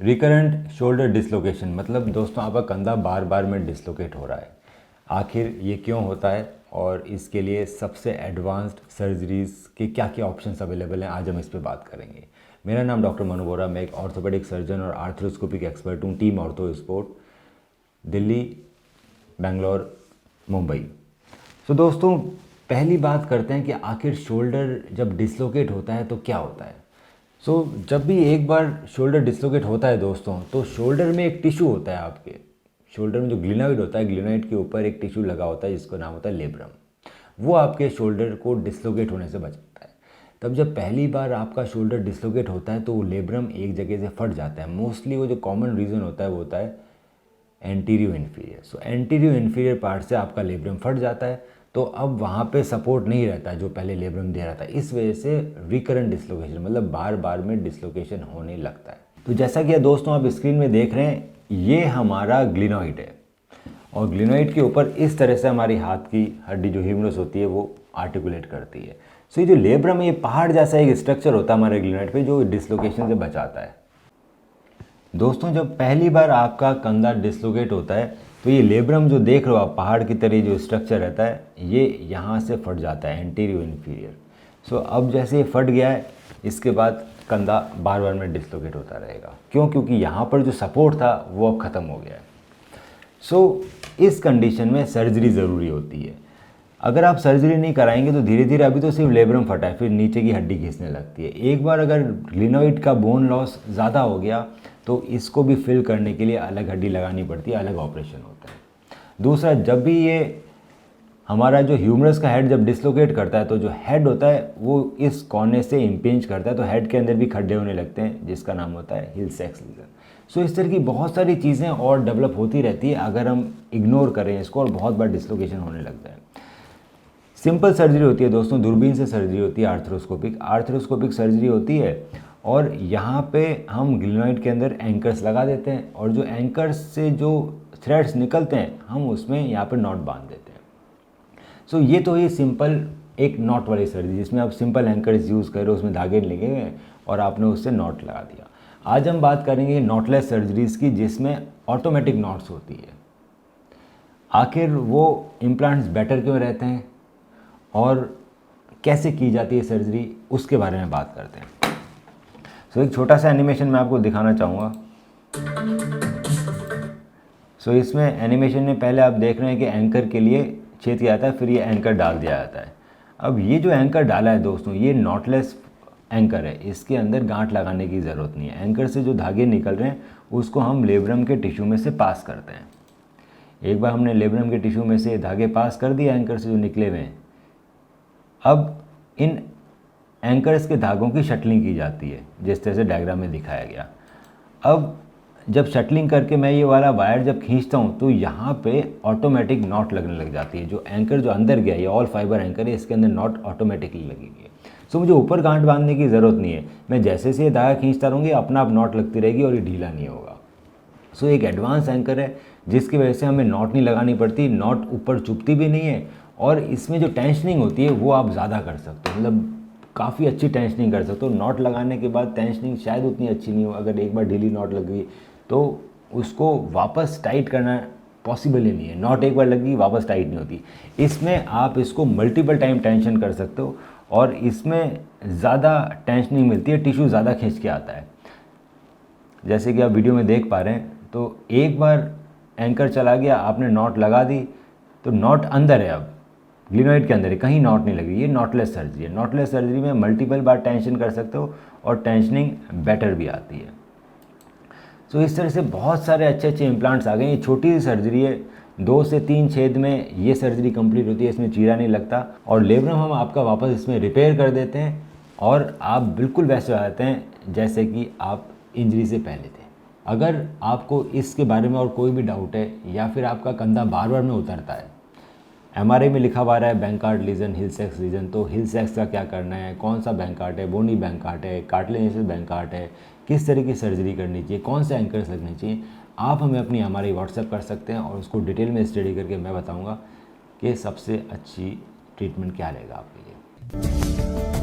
Recurrent shoulder dislocation मतलब दोस्तों आपका कंधा बार बार में डिसलोकेट हो रहा है। आखिर ये क्यों होता है और इसके लिए सबसे एडवांस्ड सर्जरीज़ के क्या क्या ऑप्शंस अवेलेबल हैं, आज हम इस पे बात करेंगे। मेरा नाम डॉक्टर मनु बोरा, मैं एक ऑर्थोपेडिक सर्जन और आर्थ्रोस्कोपिक एक्सपर्ट हूँ, team ortho sport, Delhi, Bangalore, Mumbai. तो दोस्तों पहली बात करते हैं कि आखिर शोल्डर जब डिसलोकेट होता है तो क्या होता है। जब भी एक बार शोल्डर डिसलोकेट होता है दोस्तों, तो शोल्डर में एक टिश्यू होता है, आपके शोल्डर में जो ग्लिनॉइड होता है, ग्लिनॉइड के ऊपर एक टिश्यू लगा होता है जिसका नाम होता है लेब्रम। वो आपके शोल्डर को डिसलोकेट होने से बचाता है। तब जब पहली बार आपका शोल्डर डिसलोकेट होता है तो वो लेब्रम एक जगह से फट जाता है। मोस्टली वो जो कॉमन रीज़न होता है वो होता है एंटीरियो इन्फीरियर। एंटीरियो इन्फीरियर पार्ट से आपका लेब्रम फट जाता है, तो अब वहाँ पे सपोर्ट नहीं रहता जो पहले लेब्रम दे रहा था। इस वजह से रिकरेंट डिसलोकेशन मतलब बार बार में डिसलोकेशन होने लगता है। तो जैसा कि दोस्तों आप स्क्रीन में देख रहे हैं, ये हमारा ग्लिनॉइड है और ग्लिनॉइड के ऊपर इस तरह से हमारी हाथ की हड्डी जो ह्यूमरस होती है वो आर्टिकुलेट करती है। ये जो लेब्रम है, ये पहाड़ जैसा एक स्ट्रक्चर होता है हमारे ग्लिनॉइड पे जो डिसलोकेशन से बचाता है। दोस्तों जब पहली बार आपका कंधा डिसलोकेट होता है तो ये लेब्रम जो देख रहे हो आप, पहाड़ की तरह जो स्ट्रक्चर रहता है, ये यहाँ से फट जाता है, एंटीरियो इन्फीरियर। अब जैसे ये फट गया है, इसके बाद कंधा बार बार में डिसलोकेट होता रहेगा। क्यों? क्योंकि यहाँ पर जो सपोर्ट था वो अब ख़त्म हो गया है। इस कंडीशन में सर्जरी ज़रूरी होती है। अगर आप सर्जरी नहीं कराएंगे तो धीरे धीरे, अभी तो सिर्फ लेब्रम फटा है, फिर नीचे की हड्डी घिसने लगती है। एक बार अगर ग्लिनॉइड का बोन लॉस ज़्यादा हो गया तो इसको भी फिल करने के लिए अलग हड्डी लगानी पड़ती है, अलग ऑपरेशन होता है। दूसरा, जब भी ये हमारा जो ह्यूमरस का हेड जब डिसलोकेट करता है तो जो हेड होता है वो इस कोने से इम्पिंज करता है, तो हेड के अंदर भी खड्डे होने लगते हैं जिसका नाम होता है हिल सैक्स लीजन। इस तरह की बहुत सारी चीज़ें और डेवलप होती रहती है अगर हम इग्नोर करें इसको, और बहुत बार डिसलोकेशन होने लगता है। सिंपल सर्जरी होती है दोस्तों, दूरबीन से सर्जरी होती है, आर्थ्रोस्कोपिक सर्जरी होती है। और यहाँ पे हम ग्लिनॉइड के अंदर एंकर्स लगा देते हैं और जो एंकर्स से जो थ्रेड्स निकलते हैं हम उसमें यहाँ पे नॉट बांध देते हैं। ये तो ये सिंपल एक नॉट वाली सर्जरी जिसमें आप सिंपल एंकर्स यूज़ कर रहे हो, उसमें धागे लगे हुए हैं और आपने उससे नॉट लगा दिया। आज हम बात करेंगे नॉटलेस सर्जरीज़ की, जिसमें ऑटोमेटिक नॉट्स होती है। आखिर वो इम्प्लांट्स बेटर क्यों रहते हैं और कैसे की जाती है सर्जरी, उसके बारे में बात करते हैं। एक छोटा सा एनिमेशन मैं आपको दिखाना चाहूँगा। इसमें एनिमेशन में पहले आप देख रहे हैं कि एंकर के लिए छेद किया जाता है, फिर ये एंकर डाल दिया जाता है। अब ये जो एंकर डाला है दोस्तों, ये नॉटलेस एंकर है, इसके अंदर गांठ लगाने की ज़रूरत नहीं है। एंकर से जो धागे निकल रहे हैं उसको हम लेब्रम के टिश्यू में से पास करते हैं। एक बार हमने लेब्रम के टिश्यू में से धागे पास कर दिया एंकर से जो निकले हुए हैं, अब इन एंकर्स के धागों की शटलिंग की जाती है जिस तरह से डायग्राम में दिखाया गया। अब जब शटलिंग करके मैं ये वाला वायर जब खींचता हूँ तो यहाँ पे ऑटोमेटिक नॉट लगने लग जाती है। जो एंकर जो अंदर गया, ये ऑल फाइबर एंकर है, इसके अंदर नॉट ऑटोमेटिकली लगेगी। मुझे ऊपर गांठ बांधने की ज़रूरत नहीं है, मैं जैसे से ये धागा खींचता रहूँगी अपना आप नॉट लगती रहेगी और ये ढीला नहीं होगा। एक एडवांस एंकर है जिसकी वजह से हमें नॉट नहीं लगानी पड़ती, नॉट ऊपर चुभती भी नहीं है, और इसमें जो टेंशनिंग होती है वो आप ज़्यादा कर सकते हो, मतलब काफ़ी अच्छी टेंशनिंग कर सकते हो। नॉट लगाने के बाद टेंशनिंग शायद उतनी अच्छी नहीं हो, अगर एक बार ढीली नॉट लग गई तो उसको वापस टाइट करना पॉसिबल ही नहीं है। नॉट एक बार लग गई वापस टाइट नहीं होती। इसमें आप इसको मल्टीपल टाइम टेंशन कर सकते हो और इसमें ज़्यादा टेंशनिंग मिलती है, टिश्यू ज़्यादा खींच के आता है। जैसे कि आप वीडियो में देख पा रहे हैं, तो एक बार एंकर चला गया, आपने नॉट लगा दी तो नॉट अंदर है, अब ग्लिनॉइड के अंदर है, कहीं नॉट नहीं लगी। ये नॉटलेस सर्जरी है। नॉटलेस सर्जरी में मल्टीपल बार टेंशन कर सकते हो और टेंशनिंग बेटर भी आती है। इस तरह से बहुत सारे अच्छे अच्छे इम्प्लांट्स आ गए। ये छोटी सी सर्जरी है, 2 से 3 छेद में ये सर्जरी कंप्लीट होती है, इसमें चीरा नहीं लगता और लेब्रम हम आपका वापस इसमें रिपेयर कर देते हैं और आप बिल्कुल वैसे हो जाते हैं जैसे कि आप इंजरी से पहले थे। अगर आपको इसके बारे में और कोई भी डाउट है या फिर आपका कंधा बार बार में उतरता है, एमआरआई में लिखा हुआ है बैंकार्ड लीजन, हिल सैक्स लीजन, तो हिल सैक्स का क्या करना है, कौन सा बैंकार्ड है, बोनी बैंकार्ड है, कार्टिलेजिनस बैंकार्ड है, किस तरह की सर्जरी करनी चाहिए, कौन से एंकर्स लगने चाहिए, आप हमें अपनी एमआरआई व्हाट्सएप कर सकते हैं और उसको डिटेल में स्टडी करके मैं बताऊंगा कि सबसे अच्छी ट्रीटमेंट क्या रहेगा आपके लिए।